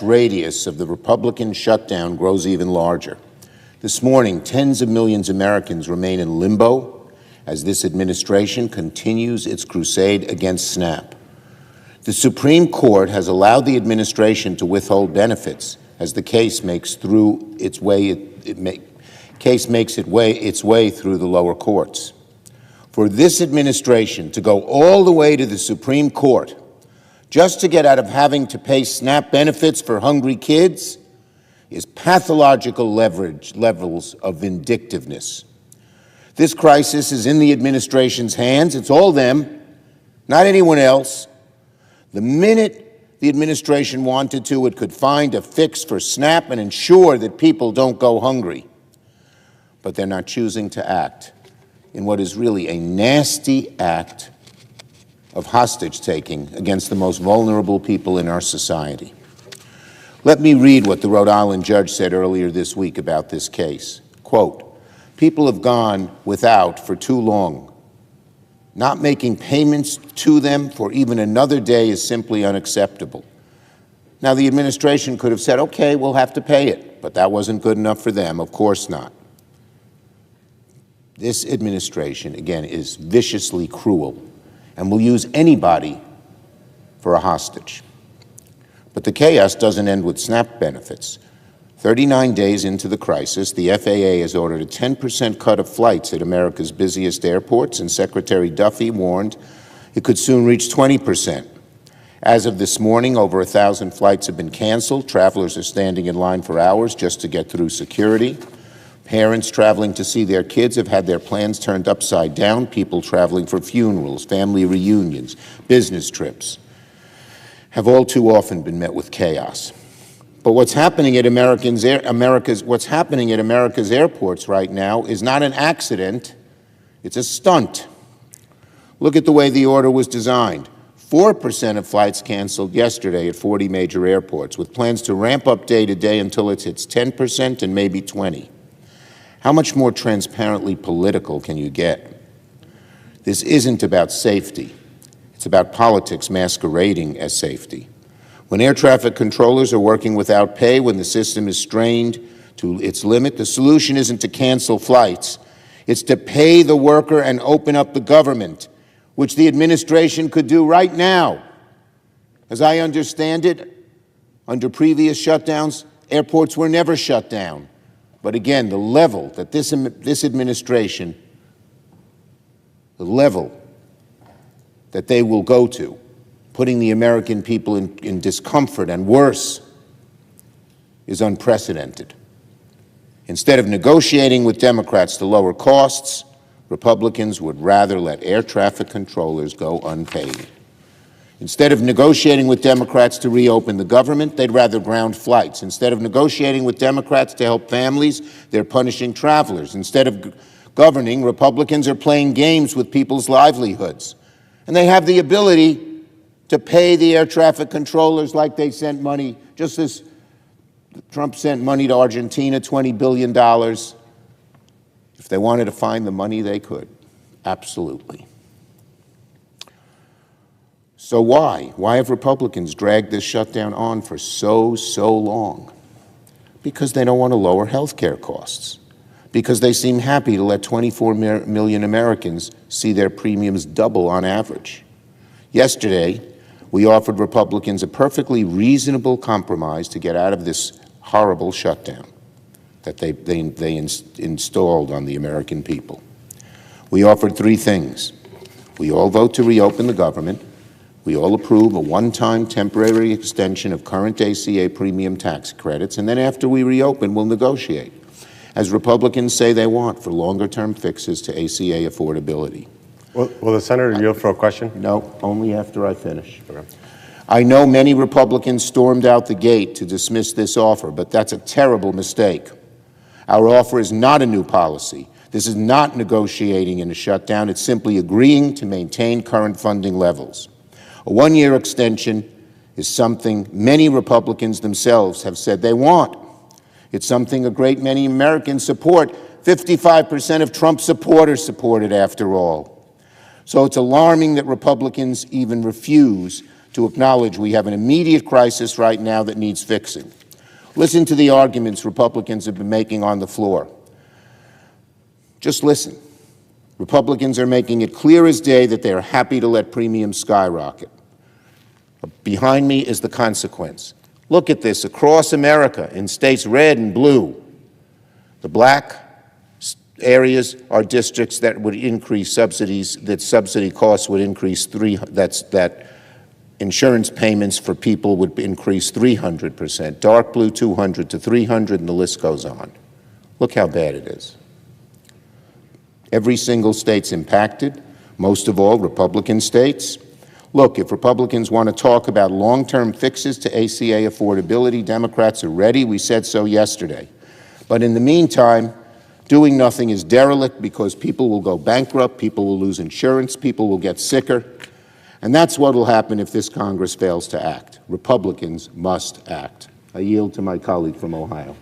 radius of the Republican shutdown grows even larger. This morning, tens of millions of Americans remain in limbo as this administration continues its crusade against SNAP. The Supreme Court has allowed the administration to withhold benefits as the case makes its way through the lower courts. For this administration to go all the way to the Supreme Court just to get out of having to pay SNAP benefits for hungry kids is pathological levels of vindictiveness. This crisis is in the administration's hands. It's all them, not anyone else. The minute the administration wanted to, it could find a fix for SNAP and ensure that people don't go hungry. But they're not choosing to act in what is really a nasty act of hostage-taking against the most vulnerable people in our society. Let me read what the Rhode Island judge said earlier this week about this case. Quote, "People have gone without for too long. Not making payments to them for even another day is simply unacceptable." Now, the administration could have said, okay, we'll have to pay it, but that wasn't good enough for them. Of course not. This administration, again, is viciously cruel and will use anybody for a hostage. But the chaos doesn't end with SNAP benefits. 39 days into the crisis, the FAA has ordered a 10% cut of flights at America's busiest airports, and Secretary Duffy warned it could soon reach 20%. As of this morning, over 1,000 flights have been canceled. Travelers are standing in line for hours just to get through security. Parents traveling to see their kids have had their plans turned upside down. People traveling for funerals, family reunions, business trips have all too often been met with chaos. But what's happening at America's airports right now is not an accident, it's a stunt. Look at the way the order was designed. 4% of flights canceled yesterday at 40 major airports, with plans to ramp up day to day until it hits 10% and maybe 20%. How much more transparently political can you get? This isn't about safety. It's about politics masquerading as safety. When air traffic controllers are working without pay, when the system is strained to its limit, the solution isn't to cancel flights. It's to pay the worker and open up the government, which the administration could do right now. As I understand it, under previous shutdowns, airports were never shut down. But again, the level that this administration, the level that they will go to, putting the American people in discomfort and worse, is unprecedented. Instead of negotiating with Democrats to lower costs, Republicans would rather let air traffic controllers go unpaid. Instead of negotiating with Democrats to reopen the government, they'd rather ground flights. Instead of negotiating with Democrats to help families, they're punishing travelers. Instead of governing, Republicans are playing games with people's livelihoods. And they have the ability to pay the air traffic controllers like they sent money, just as Trump sent money to Argentina, $20 billion. If they wanted to find the money, they could. Absolutely. So why? Why have Republicans dragged this shutdown on for so long? Because they don't want to lower health care costs. Because they seem happy to let 24 million Americans see their premiums double on average. Yesterday, we offered Republicans a perfectly reasonable compromise to get out of this horrible shutdown that they installed on the American people. We offered three things. We all vote to reopen the government. We all approve a one-time temporary extension of current ACA premium tax credits, and then after we reopen, we'll negotiate, as Republicans say they want, for longer-term fixes to ACA affordability. Will the senator yield for a question? No, only after I finish. Okay. I know many Republicans stormed out the gate to dismiss this offer, but that's a terrible mistake. Our offer is not a new policy. This is not negotiating in a shutdown. It's simply agreeing to maintain current funding levels. A one-year extension is something many Republicans themselves have said they want. It's something a great many Americans support. 55% of Trump supporters support it, after all. So it's alarming that Republicans even refuse to acknowledge we have an immediate crisis right now that needs fixing. Listen to the arguments Republicans have been making on the floor. Just listen. Republicans are making it clear as day that they are happy to let premiums skyrocket. Behind me is the consequence. Look at this across America in states red and blue. The black areas are districts that would increase subsidies, that subsidy costs would increase that insurance payments for people would increase 300%. Dark blue 200 to 300, and the list goes on. Look how bad it is. Every single state's impacted, most of all Republican states. Look, if Republicans want to talk about long-term fixes to ACA affordability, Democrats are ready. We said so yesterday. But in the meantime, doing nothing is derelict because people will go bankrupt, people will lose insurance, people will get sicker. And that's what will happen if this Congress fails to act. Republicans must act. I yield to my colleague from Ohio.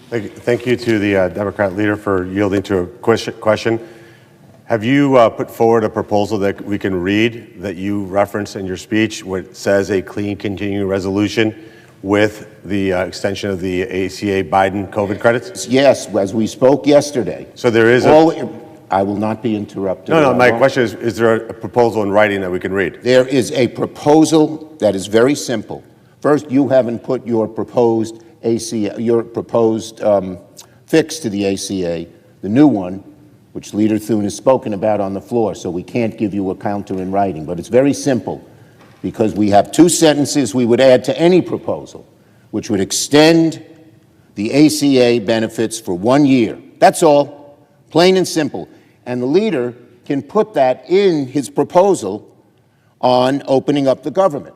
Thank you to the Democrat leader for yielding to a question. Have you put forward a proposal that we can read that you referenced in your speech where it says a clean continuing resolution with the extension of the ACA Biden COVID credits? Yes, as we spoke yesterday. So there is I will not be interrupted. No, my question is there a proposal in writing that we can read? There is a proposal that is very simple. First, you haven't put your proposed ACA, your proposed fix to the ACA, the new one, which Leader Thune has spoken about on the floor, so we can't give you a counter in writing. But it's very simple, because we have two sentences we would add to any proposal, which would extend the ACA benefits for 1 year. That's all, plain and simple. And the leader can put that in his proposal on opening up the government.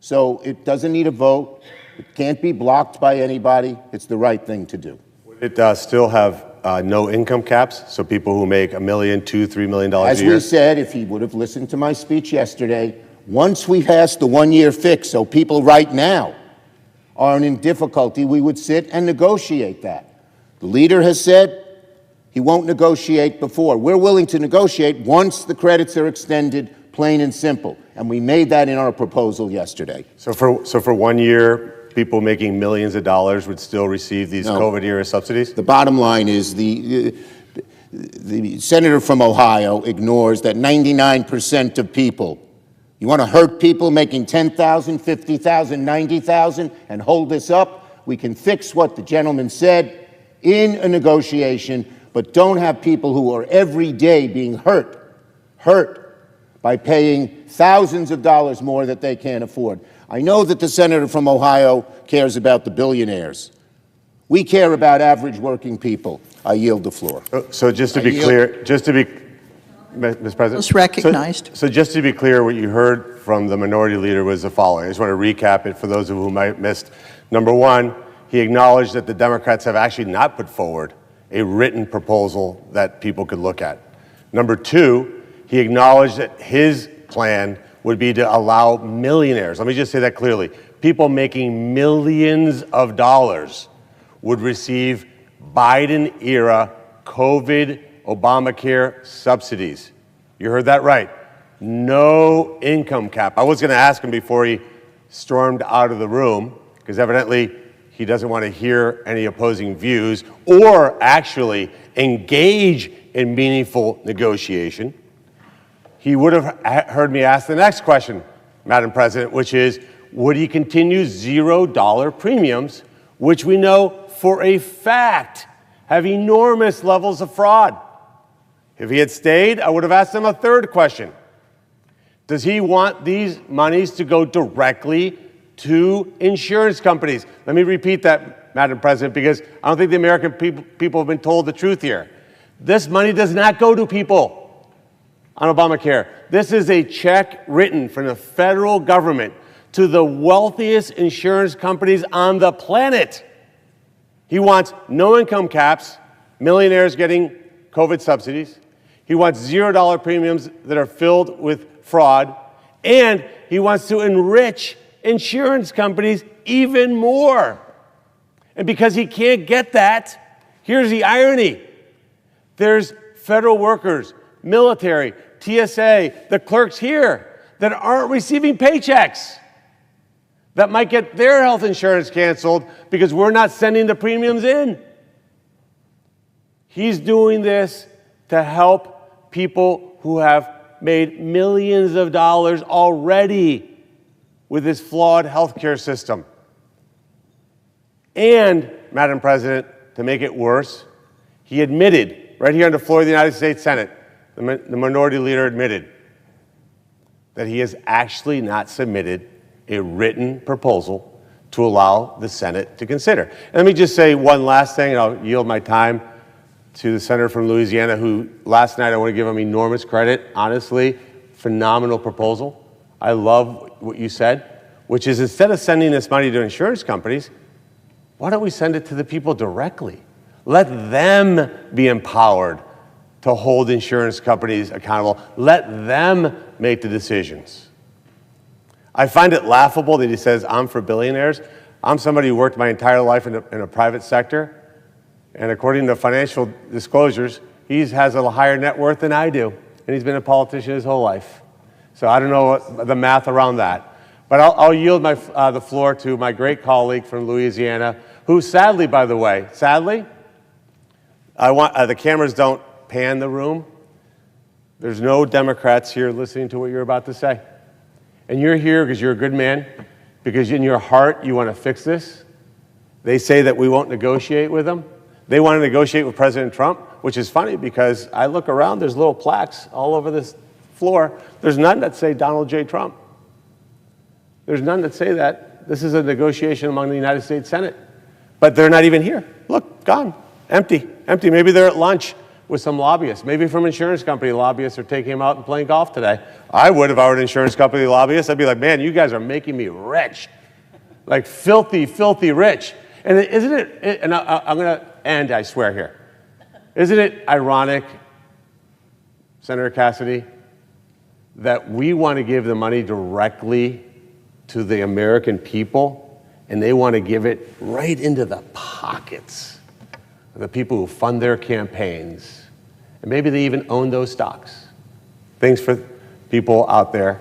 So it doesn't need a vote. It can't be blocked by anybody. It's the right thing to do. Would it still have no income caps? So people who make $1 million, $2 million, $3 million a year? As we said, if he would have listened to my speech yesterday, once we pass the 1 year fix, so people right now aren't in difficulty, we would sit and negotiate that. The leader has said he won't negotiate before. We're willing to negotiate once the credits are extended, plain and simple. And we made that in our proposal yesterday. So for 1 year, people making millions of dollars would still receive these COVID-era subsidies? The bottom line is the senator from Ohio ignores that 99% of people, you want to hurt people making $10,000, $50,000, $90,000 and hold this up? We can fix what the gentleman said in a negotiation, but don't have people who are every day being hurt by paying thousands of dollars more that they can't afford. I know that the senator from Ohio cares about the billionaires. We care about average working people. I yield the floor. So just to be clear, Ms. President. Was recognized. So just to be clear, what you heard from the minority leader was the following. I just want to recap it for those of you who might have missed. Number one, he acknowledged that the Democrats have actually not put forward a written proposal that people could look at. Number two, he acknowledged that his plan would be to allow millionaires, let me just say that clearly, people making millions of dollars would receive Biden-era COVID Obamacare subsidies. You heard that right. No income cap. I was going to ask him before he stormed out of the room, because evidently he doesn't want to hear any opposing views or actually engage in meaningful negotiation. He would have heard me ask the next question, Madam President, which is, would he continue $0 premiums, which we know for a fact have enormous levels of fraud? If he had stayed, I would have asked him a third question. Does he want these monies to go directly to insurance companies? Let me repeat that, Madam President, because I don't think the American people have been told the truth here. This money does not go to people on Obamacare. This is a check written from the federal government to the wealthiest insurance companies on the planet. He wants no income caps, millionaires getting COVID subsidies. He wants $0 premiums that are filled with fraud. And he wants to enrich insurance companies even more. And because he can't get that, here's the irony. There's federal workers, military, TSA, the clerks here that aren't receiving paychecks, that might get their health insurance canceled because we're not sending the premiums in. He's doing this to help people who have made millions of dollars already with this flawed healthcare system. And, Madam President, to make it worse, he admitted, right here on the floor of the United States Senate, the minority leader admitted that he has actually not submitted a written proposal to allow the Senate to consider. And let me just say one last thing, and I'll yield my time to the senator from Louisiana, who last night, I want to give him enormous credit. Honestly, phenomenal proposal. I love what you said, which is instead of sending this money to insurance companies, why don't we send it to the people directly? Let them be empowered to hold insurance companies accountable. Let them make the decisions. I find it laughable that he says, I'm for billionaires. I'm somebody who worked my entire life in a private sector. And according to financial disclosures, he has a higher net worth than I do. And he's been a politician his whole life. So I don't know the math around that. But I'll yield the floor to my great colleague from Louisiana, who sadly, by the way, the cameras don't pan the room. There's no Democrats here listening to what you're about to say. And you're here because you're a good man, because in your heart you want to fix this. They say that we won't negotiate with them. They want to negotiate with President Trump, which is funny because I look around, there's little plaques all over this floor. There's none that say Donald J. Trump. There's none that say that. This is a negotiation among the United States Senate. But they're not even here. Look, gone, empty. Maybe they're at lunch with some lobbyists. Maybe from insurance company lobbyists are taking him out and playing golf today. I would if I were an insurance company lobbyist. I'd be like, man, you guys are making me rich. Like filthy, filthy rich. And isn't it, and I'm going to end, I swear here. Isn't it ironic, Senator Cassidy, that we want to give the money directly to the American people, and they want to give it right into the pockets of the people who fund their campaigns. And maybe they even own those stocks. Things for people out there